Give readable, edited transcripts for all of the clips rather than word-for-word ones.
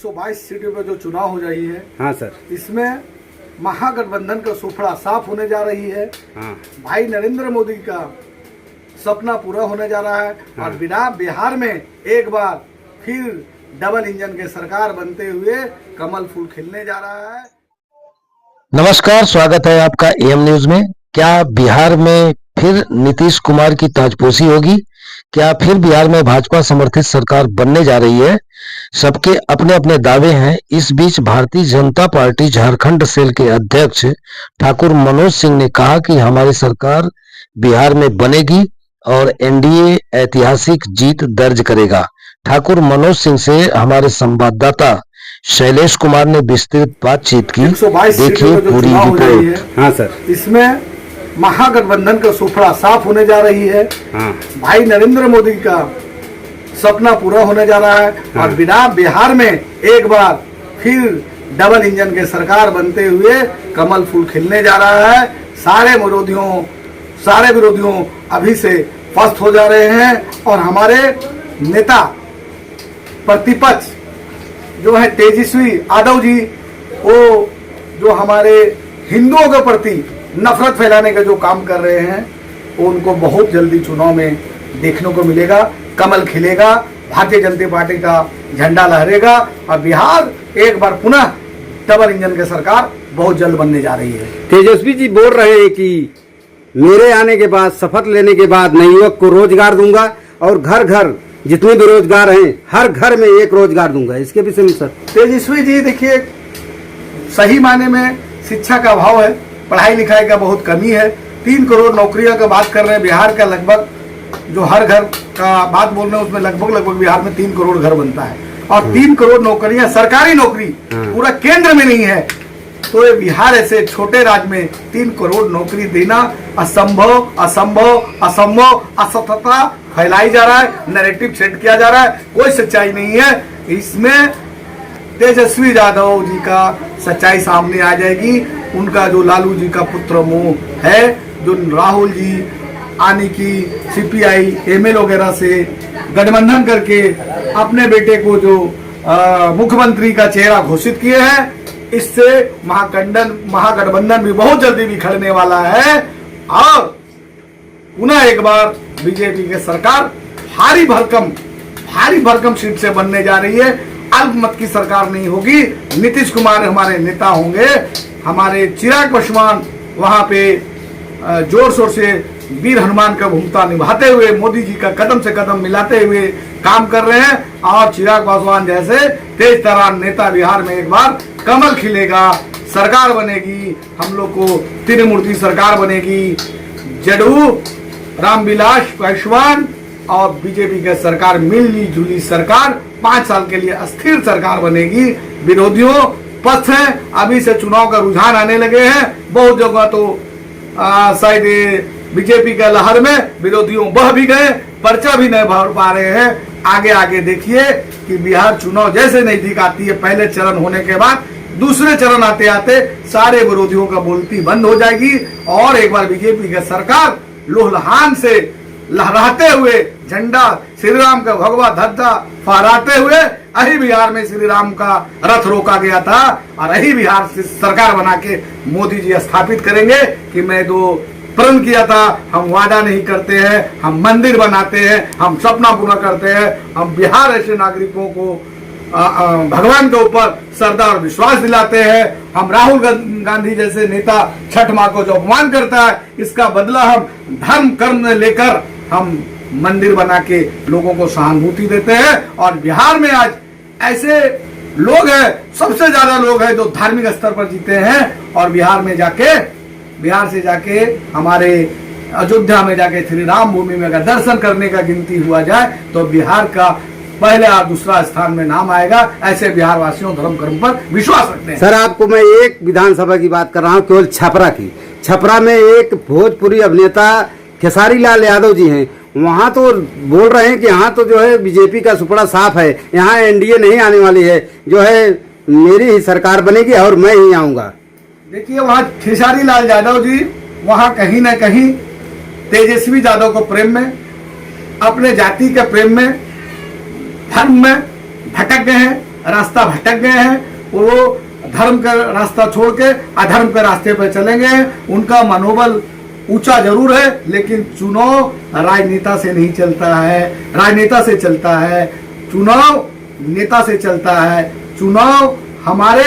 122 सीटों पर जो चुनाव हो रही है, हाँ सर, इसमें महागठबंधन का सुफड़ा साफ होने जा रही है। हाँ भाई नरेंद्र मोदी का सपना पूरा होने जा रहा है। हाँ। और बिहार में एक बार फिर डबल इंजन के सरकार बनते हुए कमल फूल खिलने जा रहा है। नमस्कार, स्वागत है आपका एएम न्यूज में। क्या बिहार में फिर नीतीश कुमार की ताजपोशी होगी? क्या फिर बिहार में भाजपा समर्थित सरकार बनने जा रही है? सबके अपने अपने दावे हैं। इस बीच भारतीय जनता पार्टी झारखंड सेल के अध्यक्ष ठाकुर मनोज सिंह ने कहा कि हमारी सरकार बिहार में बनेगी और एनडीए ऐतिहासिक जीत दर्ज करेगा। ठाकुर मनोज सिंह से हमारे संवाददाता शैलेश कुमार ने विस्तृत बातचीत की। 122 देखिए सीटों पर जो पूरी चुनाव हो रही है, रिपोर्ट। हाँ सर, इसमें महागठबंधन का सुफड़ा साफ होने जा रही है। हाँ भाई नरेंद्र मोदी का सपना पूरा होने जा रहा है। हाँ। और बिहार में एक बार फिर डबल इंजन के सरकार बनते हुए कमल फूल खिलने जा रहा है। सारे विरोधियों अभी से पस्त हो जा रहे हैं और हमारे नेता प्रतिपक्ष जो है तेजस्वी यादव जी, वो जो हमारे हिंदुओं के प्रति नफरत फैलाने का जो काम कर रहे हैं, वो उनको बहुत जल्दी चुनाव में देखने को मिलेगा। कमल खिलेगा, भारतीय जनता पार्टी का झंडा लहरेगा और बिहार एक बार पुनः डबल इंजन की सरकार बहुत जल्द बनने जा रही है। तेजस्वी जी बोल रहे हैं कि मेरे आने के बाद, शपथ लेने के बाद नए युवक को रोजगार दूंगा और घर घर जितने बेरोजगार हैं हर घर में एक रोजगार दूंगा। इसके विषय में सर। तेजस्वी जी देखिए, सही मायने में शिक्षा का अभाव है, पढ़ाई लिखाई का बहुत कमी है। 3 करोड़ नौकरियों का बात कर रहे हैं। बिहार का लगभग जो हर घर का बात बोल रहे हैं उसमें लगभग बिहार में 3 करोड़ घर बनता है और 3 करोड़ नौकरियां सरकारी नौकरी पूरा केंद्र में नहीं है। तो ये बिहार ऐसे छोटे राज्य में 3 करोड़ नौकरी देना असंभव असत्यता फैलाई जा रहा है, नैरेटिव सेट किया जा रहा है, कोई सच्चाई नहीं है। इसमें तेजस्वी यादव जी का सच्चाई सामने आ जाएगी। उनका जो लालू जी का पुत्र मुंह है, जो राहुल जी आने की सीपीआई एमएल वगैरह से गठबंधन करके अपने बेटे को जो मुख्यमंत्री का चेहरा घोषित किए हैं, इससे महागठबंधन भी बहुत जल्दी बिखरने वाला है और पुनः एक बार बीजेपी की सरकार भारी भरकम सीट से बनने जा रही है। अल्पमत की सरकार नहीं होगी। नीतीश कुमार हमारे नेता होंगे। हमारे चिराग पासवान वहां पे जोर शोर से वीर हनुमान का भूमिका निभाते हुए मोदी जी का कदम से कदम मिलाते हुए काम कर रहे हैं और चिराग पासवान जैसे तेज तरार नेता बिहार में एक बार कमल खिलेगा, सरकार बनेगी। हम लोग को त्रिमूर्ति सरकार बनेगी। जदयू रामविलास पासवान और बीजेपी की सरकार मिली जुली सरकार 5 साल के लिए अस्थिर सरकार बनेगी। विरोधियों पक्ष हैं, अभी से चुनाव का रुझान आने लगे हैं। बहुत जगह तो शायद बीजेपी के लहर में विरोधियों बह भी गए, पर्चा भी नहीं भर पा रहे हैं। आगे देखिए कि बिहार चुनाव जैसे नजदीक आती है, पहले चरण होने के बाद दूसरे चरण आते आते सारे विरोधियों का बोलती बंद हो जाएगी और एक बार बीजेपी की सरकार लोहलहान से लहराते हुए झंडा श्री राम का भगवा ध्वजा फहराते हुए अही बिहार में श्री राम का रथ रोका गया था और अही बिहार से सरकार बना के मोदी जी स्थापित करेंगे कि मैं तो प्रण किया था, हम वादा नहीं करते हैं, हम मंदिर बनाते हैं, हम सपना पूरा करते हैं। हम बिहार ऐसे नागरिकों को भगवान के ऊपर श्रद्धा और विश्वास दिलाते हैं। हम राहुल गांधी जैसे नेता छठ माँ को जो अपमान करता है, इसका बदला हम धर्म कर्म लेकर हम मंदिर बना के लोगों को सहानुभूति देते हैं। और बिहार में आज ऐसे लोग हैं, सबसे ज्यादा लोग हैं जो धार्मिक स्तर पर जीते हैं और बिहार से जाके हमारे अयोध्या में जाके श्री राम भूमि में अगर दर्शन करने का गिनती हुआ जाए तो बिहार का पहले और दूसरा स्थान में नाम आएगा। ऐसे बिहार वासियों धर्म कर्म पर विश्वास रखते हैं। सर, आपको मैं एक विधानसभा की बात कर रहा हूँ, केवल छपरा की। छपरा में एक भोजपुरी अभिनेता खेसारी लाल यादव जी हैं, वहाँ तो बोल रहे हैं कि यहाँ तो जो है बीजेपी का सुपड़ा साफ है, यहाँ एनडीए नहीं आने वाली है, जो है मेरी ही सरकार बनेगी और मैं ही आऊंगा। देखिए, वहाँ खेसारी लाल यादव जी वहाँ कहीं न कहीं तेजस्वी यादव को प्रेम में, अपने जाति के प्रेम में, धर्म में भटक गए हैं रास्ता भटक गए हैं, वो धर्म का रास्ता छोड़ के अधर्म के रास्ते पर चलेंगे। उनका मनोबल ऊंचा जरूर है, लेकिन चुनाव राजनेता से नहीं चलता है, राजनेता से चलता है। चुनाव नेता से चलता है, चुनाव हमारे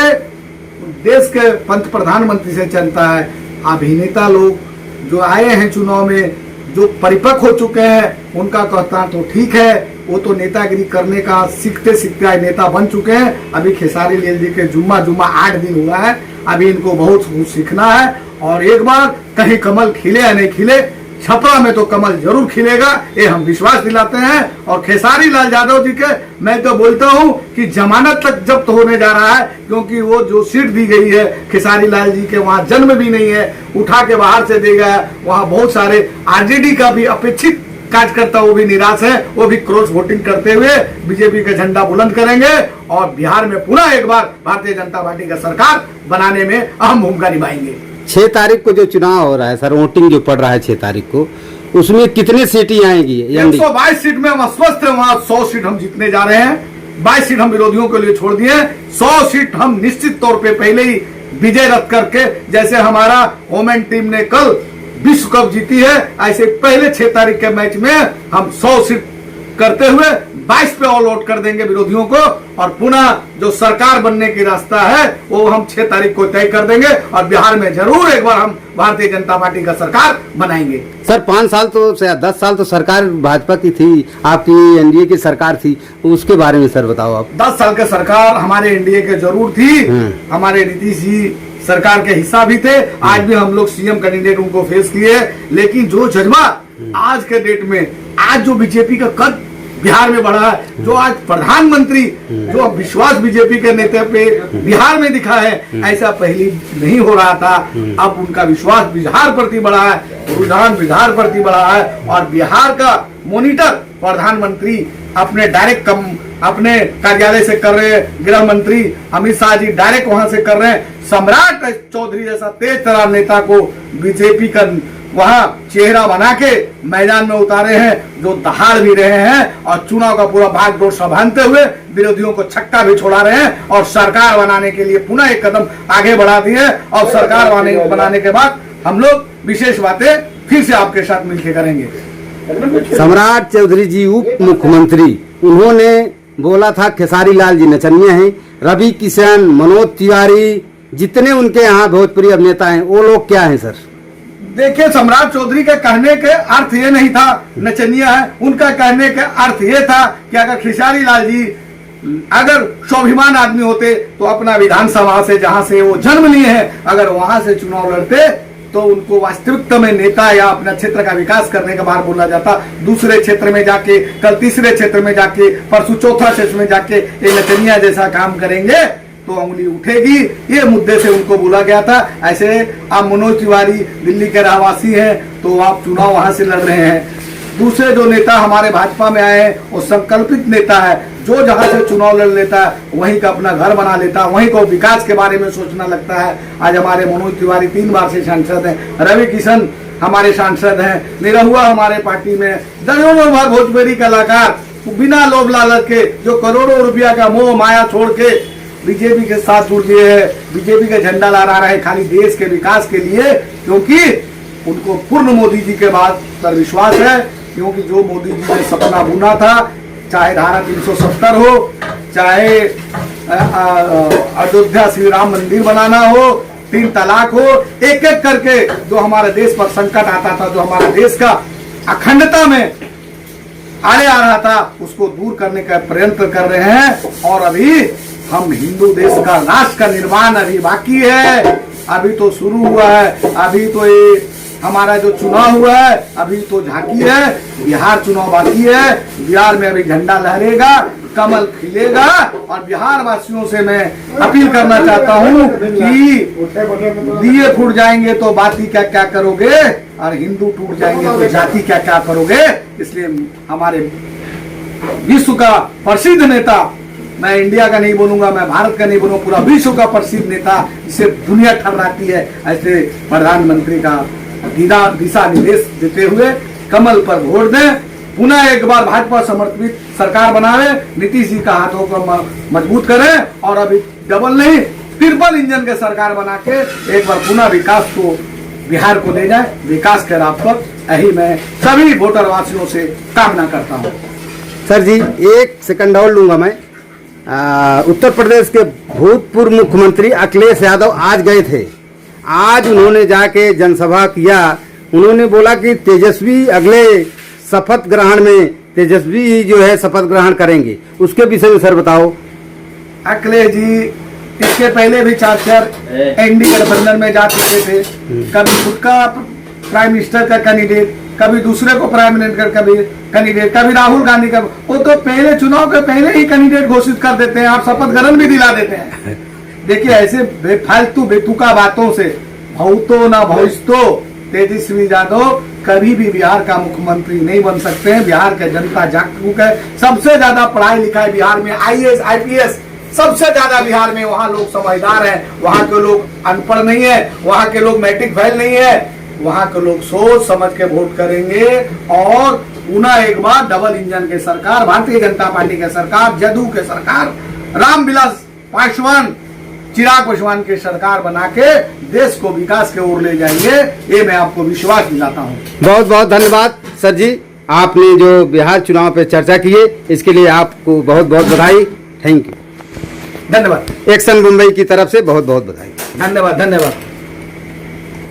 देश के प्रधानमंत्री से चलता है। अभिनेता लोग जो आए हैं चुनाव में, जो परिपक्व हो चुके हैं, उनका कहता तो ठीक है, वो तो नेतागिरी करने का सीखते सीखते आए नेता बन चुके हैं। अभी खेसारी लाल जी के जुम्मा 8 दिन हुआ है, अभी इनको बहुत कुछ सीखना है। और एक बार कहीं कमल खिले या नहीं खिले, छपरा में तो कमल जरूर खिलेगा, ये हम विश्वास दिलाते हैं। और खेसारी लाल यादव जी के मैं तो बोलता हूं कि जमानत तक जब्त होने जा रहा है, क्योंकि वो जो सीट दी गई है खेसारी लाल जी के, वहां जन्म भी नहीं है, उठा के बाहर से देगा। वहां बहुत सारे आरजेडी का भी अपेक्षित कार्यकर्ता वो भी निराश है, वो भी क्रॉस वोटिंग करते हुए बीजेपी का झंडा बुलंद करेंगे और बिहार में पुनः एक बार भारतीय जनता पार्टी का सरकार बनाने में अहम भूमिका निभाएंगे। 6 तारीख को जो चुनाव हो रहा है सर, वोटिंग जो पड़ रहा है 6 तारीख को, उसमें कितनी सीटें आएंगी? 122 सीट में हम अस्वस्थ हैं, वहां 100 सीट हम जीतने जा रहे हैं। 22 सीट हम विरोधियों के लिए छोड़ दिए, 100 सीट हम निश्चित तौर पे पहले ही विजय रथ करके, जैसे हमारा वोमेन टीम ने कल विश्व कप जीती है, ऐसे पहले 6 तारीख के मैच में हम 100 सीट करते हुए 22 पे ऑल आउट कर देंगे विरोधियों को, और पुनः जो सरकार बनने की रास्ता है वो हम 6 तारीख को तय कर देंगे, और बिहार में जरूर एक बार हम भारतीय जनता पार्टी का सरकार बनाएंगे। सर 5 साल तो 10 साल तो सरकार भाजपा की थी, आपकी एनडीए की सरकार थी, उसके बारे में सर बताओ आप। 10 साल की सरकार हमारे एनडीए के जरूर थी, हमारे नीतीश जी सरकार के हिस्सा भी थे। आज भी हम लोग सीएम कैंडिडेट उनको फेस किए, लेकिन जो जज्बा आज के डेट में, आज जो बीजेपी का कद बिहार में बढ़ा है, जो आज प्रधानमंत्री जो विश्वास बीजेपी के नेता पे बिहार में दिखा है, ऐसा पहले नहीं हो रहा था। अब उनका विश्वास बिहार प्रति बढ़ा है, रुझान बिहार प्रति बढ़ा है, और बिहार का मॉनिटर प्रधानमंत्री अपने डायरेक्ट अपने कार्यालय से कर रहे हैं, गृह मंत्री अमित शाह जी डायरेक्ट वहां से कर रहे हैं। सम्राट चौधरी जैसा तेज तरार नेता को बीजेपी का वहां चेहरा बना के मैदान में उतारे हैं, जो दहाड़ भी रहे हैं और चुनाव का पूरा भागदौड़ संभालते हुए विरोधियों को छक्का भी छोड़ा रहे हैं, और सरकार बनाने के लिए पुनः एक कदम आगे बढ़ा दिए। और सरकार बनाने के बाद हम लोग विशेष बातें फिर से आपके साथ मिलकर करेंगे। सम्राट चौधरी जी उप मुख्यमंत्री, उन्होंने बोला था खेसारी लाल जी नचनिया हैं, रवि किशन, मनोज तिवारी, जितने उनके यहाँ भोजपुरी अभिनेता हैं, वो लोग क्या हैं सर? देखिए, सम्राट चौधरी के कहने के अर्थ ये नहीं था नचनिया है, उनका कहने का अर्थ ये था कि अगर खेसारी लाल जी अगर स्वाभिमान आदमी होते तो अपना विधानसभा से, जहां से वो जन्म लिए हैं, अगर वहां से चुनाव लड़ते तो उनको वास्तविकता में नेता या अपना क्षेत्र का विकास करने का बाहर बोला जाता। दूसरे क्षेत्र में जाके, कल तीसरे क्षेत्र में जाके, परसों चौथा क्षेत्र में जाके ये नचनिया जैसा काम करेंगे तो उंगली उठेगी, ये मुद्दे से उनको बोला गया था। ऐसे आप मनोज तिवारी दिल्ली के रहवासी हैं, तो आप चुनाव वहां से लड़ रहे हैं। दूसरे जो नेता हमारे भाजपा में आए हैं, वो संकल्पित नेता है, जो जहां से चुनाव लड़ लेता है वहीं का अपना घर बना लेता है, वहीं को विकास के बारे में सोचना लगता है। आज हमारे मनोज तिवारी 3 बार से सांसद हैं, रवि किशन हमारे सांसद हैं, निरहुआ हमारे पार्टी में, दर्जनों बार भोजपुरी कलाकार बिना लोभ लालच के, जो करोड़ों रुपया का मोह माया छोड़ के बीजेपी के साथ जुड़ गए हैं, बीजेपी का झंडा लहरा रहे हैं खाली देश के विकास के लिए, क्योंकि उनको पूर्ण मोदी जी के बाद पर विश्वास है। क्योंकि जो मोदी जी ने सपना बुना था, चाहे धारा 370 हो, चाहे अयोध्या श्री राम मंदिर बनाना हो, 3 तलाक हो, एक एक करके जो हमारे देश पर संकट आता था, जो हमारे देश का अखंडता में आड़े आ रहा था, उसको दूर करने का प्रयत्न कर रहे हैं। और अभी हम हिंदू देश का राष्ट्र का निर्माण अभी बाकी है, अभी तो शुरू हुआ है। अभी तो ये हमारा जो चुनाव हुआ है, अभी तो झांकी है, बिहार चुनाव बाकी है। बिहार में अभी झंडा लहरेगा, कमल खिलेगा, और बिहार वासियों से मैं अपील करना चाहता हूं कि दिए फूट जाएंगे तो बाती क्या क्या करोगे, और हिंदू टूट जाएंगे तो जाति क्या क्या करोगे। इसलिए हमारे विश्व का प्रसिद्ध नेता, मैं इंडिया का नहीं बोलूंगा, मैं भारत का नहीं बोलूंगा, पूरा विश्व का प्रसिद्ध नेता जिसे दुनिया ठहराती है, ऐसे प्रधानमंत्री का दिशा निर्देश देते हुए कमल पर वोट दें, पुनः एक बार भाजपा समर्थित सरकार बनावे, नीतीश जी का हाथों को मजबूत करें और अभी डबल नहीं ट्रिपल इंजन के सरकार बना के एक बार पुनः विकास को बिहार को ले जाए, विकास के राह पर। यही मैं सभी वोटर वासियों से कामना करता हूँ। सर जी एक सेकंड और लूंगा मैं। उत्तर प्रदेश के भूतपूर्व मुख्यमंत्री अखिलेश यादव आज गए थे। आज उन्होंने जाके जनसभा किया। उन्होंने बोला कि तेजस्वी अगले शपथ ग्रहण में तेजस्वी ही जो है शपथ ग्रहण करेंगे। उसके विषय में सर बताओ। अखिलेश जी इसके पहले भी 4 एनडीए गठबंधन में जा चुके थे। कभी खुद का प्राइम मिनिस्टर का कैंडिडेट, कभी दूसरे को प्राइम मिनिस्टर का कैंडिडेट, कभी राहुल गांधी का। वो तो पहले चुनाव के पहले ही कैंडिडेट घोषित कर देते हैं, आप शपथ ग्रहण भी दिला देते हैं। देखिए ऐसे बेफालतू बेतुका बातों से भौतो ना भविष्यो तेजस्वी यादव कभी भी बिहार का मुख्यमंत्री नहीं बन सकते हैं। बिहार के जनता जागरूक है। सबसे ज्यादा पढ़ाई लिखाई बिहार में IAS IPS सबसे ज्यादा बिहार में। वहाँ लोग समझदार हैं, वहाँ के लोग अनपढ़ नहीं है, वहाँ के लोग मैट्रिक फेल नहीं है। वहाँ के लोग सोच समझ के वोट करेंगे और पुनः एक बार डबल इंजन की सरकार, भारतीय जनता पार्टी की सरकार, जदयू की सरकार, रामविलास पासवान, चिराग पासवान की सरकार बना के देश को विकास की ओर ले जाएंगे। ये मैं आपको विश्वास दिलाता हूँ। बहुत बहुत धन्यवाद सर जी, आपने जो बिहार चुनाव पे चर्चा की है इसके लिए आपको बहुत बहुत बधाई। थैंक यू, धन्यवाद। एक्शन मुंबई की तरफ से बहुत बहुत बधाई। धन्यवाद।